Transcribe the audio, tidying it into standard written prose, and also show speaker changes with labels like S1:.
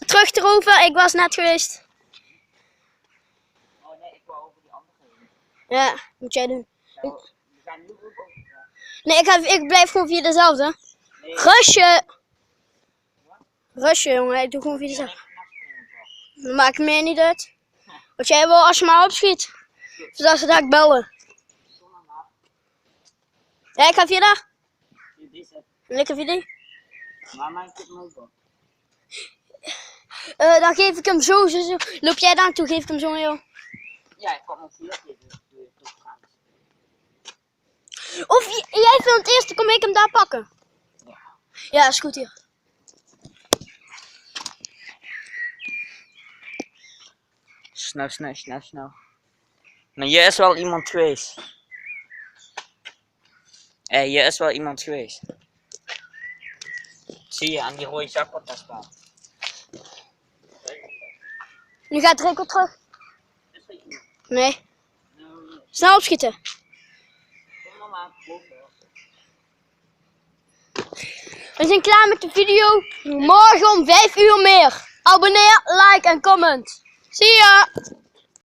S1: Terug erover, ik was net geweest.
S2: Oh nee, ik wou over die andere heen.
S1: Ja, moet jij doen.
S2: Nou, we gaan nu ook over.
S1: Nee, ik blijf gewoon via dezelfde.
S2: Nee.
S1: Rusje! Rusje, jongen, ik doe gewoon via dezelfde. Dat maakt mij niet uit. Wat jij wil als je maar opschiet. Zodat ze daar bellen. Ja, ik ga via daar. Lekker via die.
S2: Maar maak ik het hem ook op.
S1: Dan geef ik hem zo. Loop jij daar naartoe, geef ik hem zo aan jou.
S2: Ja, ik kom ook hier even.
S1: Of jij filmt eerst, dan kom ik hem daar pakken.
S2: Ja.
S1: Ja, is goed hier.
S2: Snel. Maar hier is wel iemand geweest. Hier is wel iemand geweest. Zie je aan die rode zak wat daar staat.
S1: Nu gaat Rico terug. Nee. Snel opschieten. We zijn klaar met de video. Morgen om 5 uur meer. Abonneer, like en comment. Zie ya!